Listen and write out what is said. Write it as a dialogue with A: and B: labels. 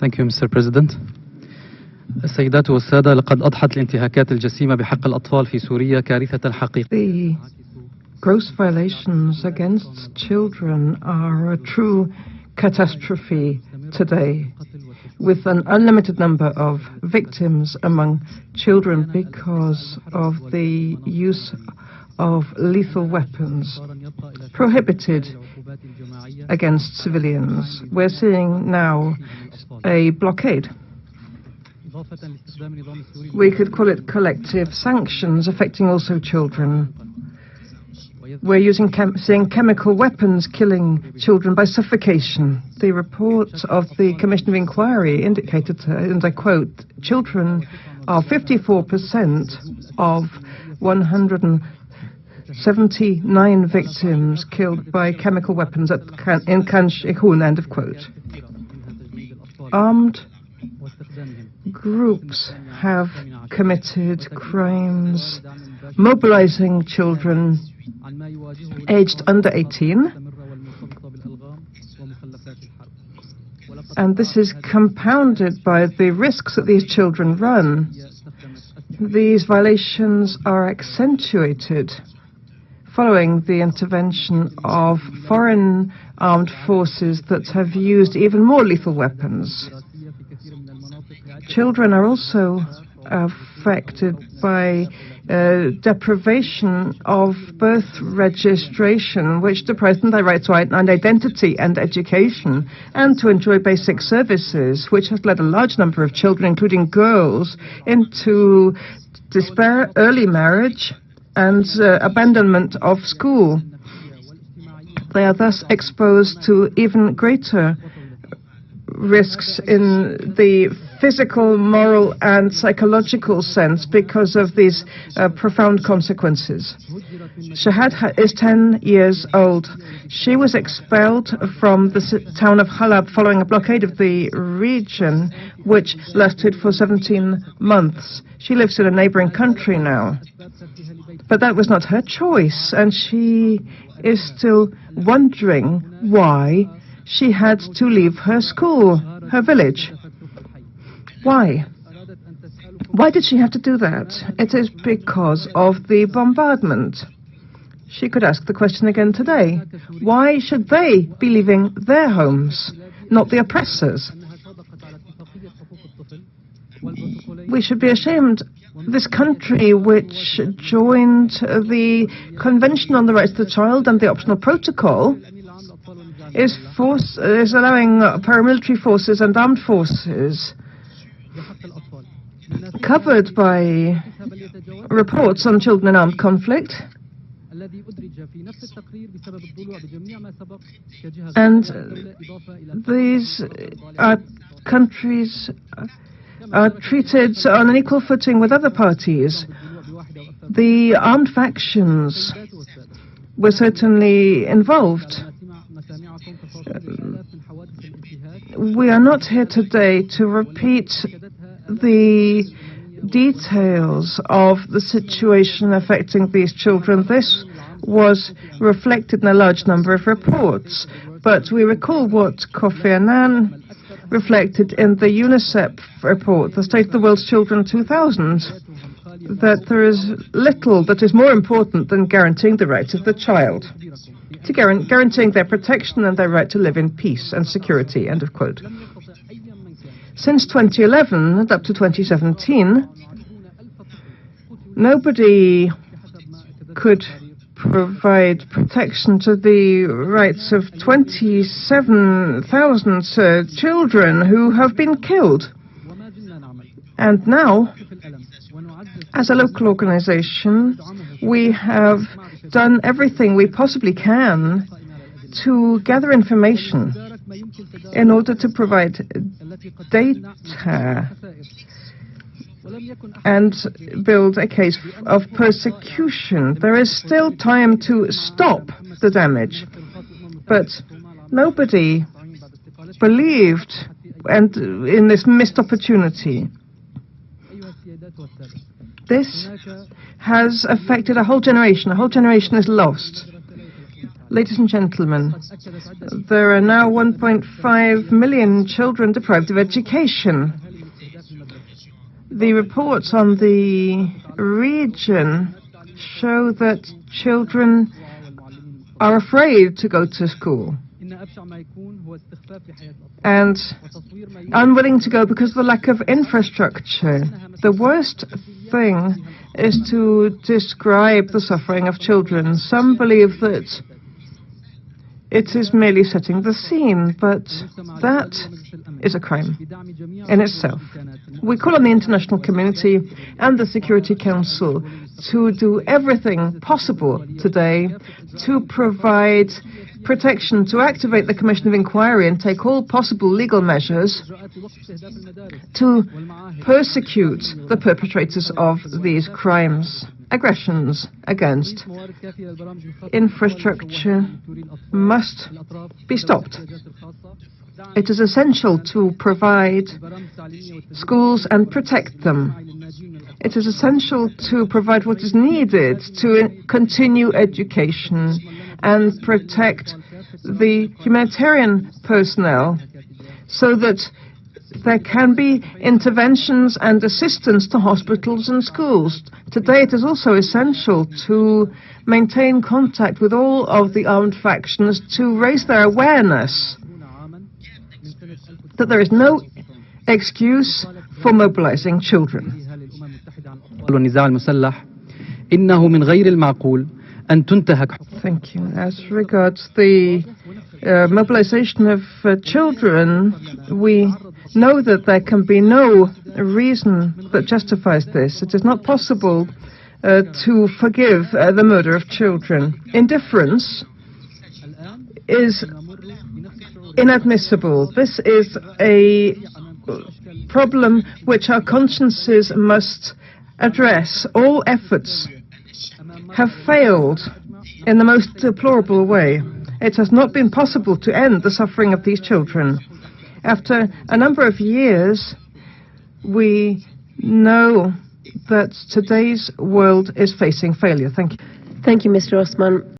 A: Thank you, Mr. President. السيدات والسادة، لقد أضحت الانتهاكات الجسيمة بحق الأطفال في سوريا كارثة الحقيقة.
B: The gross violations against children are a true catastrophe today, with an unlimited number of victims among children because of the use of lethal weapons prohibited against civilians. We're seeing now a blockade. We could call it collective sanctions affecting also children. We're seeing chemical weapons killing children by suffocation. The report of the Commission of Inquiry indicated, and I quote, children are 54% of 179 victims killed by chemical weapons in Khan Sheikhoun, end of quote. Armed groups have committed crimes mobilizing children aged under 18, and this is compounded by the risks that these children run. These violations are accentuated following the intervention of foreign armed forces that have used even more lethal weapons. Children are also affected by deprivation of birth registration, which deprives them their right to an identity and education, and to enjoy basic services, which has led a large number of children, including girls, into despair, early marriage, and abandonment of school. They are thus exposed to even greater risks in the physical, moral, and psychological sense because of these profound consequences. Shahad is 10 years old. She was expelled from the town of Halab following a blockade of the region, which lasted for 17 months. She lives in a neighboring country now. But that was not her choice, and she is still wondering why she had to leave her school, her village. Why? Why did she have to do that? It is because of the bombardment. She could ask the question again today. Why should they be leaving their homes, not the oppressors? We should be ashamed. This country, which joined the Convention on the Rights of the Child and the Optional Protocol, is allowing paramilitary forces and armed forces, covered by reports on children in armed conflict, and these countries are treated on an equal footing with other parties. The armed factions were certainly involved. We are not here today to repeat the details of the situation affecting these children. This was reflected in a large number of reports, but we recall what Kofi Annan reflected in the UNICEF report, the State of the World's Children 2000, that there is little that is more important than guaranteeing the rights of the child, to guaranteeing their protection and their right to live in peace and security, end of quote. Since 2011 and up to 2017, nobody could provide protection to the rights of 27,000 children who have been killed. And now, as a local organization, we have done everything we possibly can to gather information in order to provide data and build a case of persecution. There is still time to stop the damage, but nobody believed in this missed opportunity. This has affected a whole generation. A whole generation is lost. Ladies and gentlemen, there are now 1.5 million children deprived of education. The reports on the region show that children are afraid to go to school and unwilling to go because of the lack of infrastructure. The worst thing is to describe the suffering of children. Some believe that it is merely setting the scene, but that is a crime in itself. We call on the international community and the Security Council to do everything possible today to provide protection, to activate the Commission of Inquiry and take all possible legal measures to persecute the perpetrators of these crimes. Aggressions against infrastructure must be stopped. It is essential to provide schools and protect them. It is essential to provide what is needed to continue education and protect the humanitarian personnel so that there can be interventions and assistance to hospitals and schools. Today, it is also essential to maintain contact with all of the armed factions to raise their awareness that there is no excuse for mobilizing children. Thank you. As regards the mobilization of children, we know that there can be no reason that justifies this. It is not possible to forgive the murder of children. Indifference is inadmissible. This is a problem which our consciences must address. All efforts have failed in the most deplorable way. It has not been possible to end the suffering of these children. After a number of years, we know that today's world is facing failure. Thank you.
C: Thank you, Mr. Osman.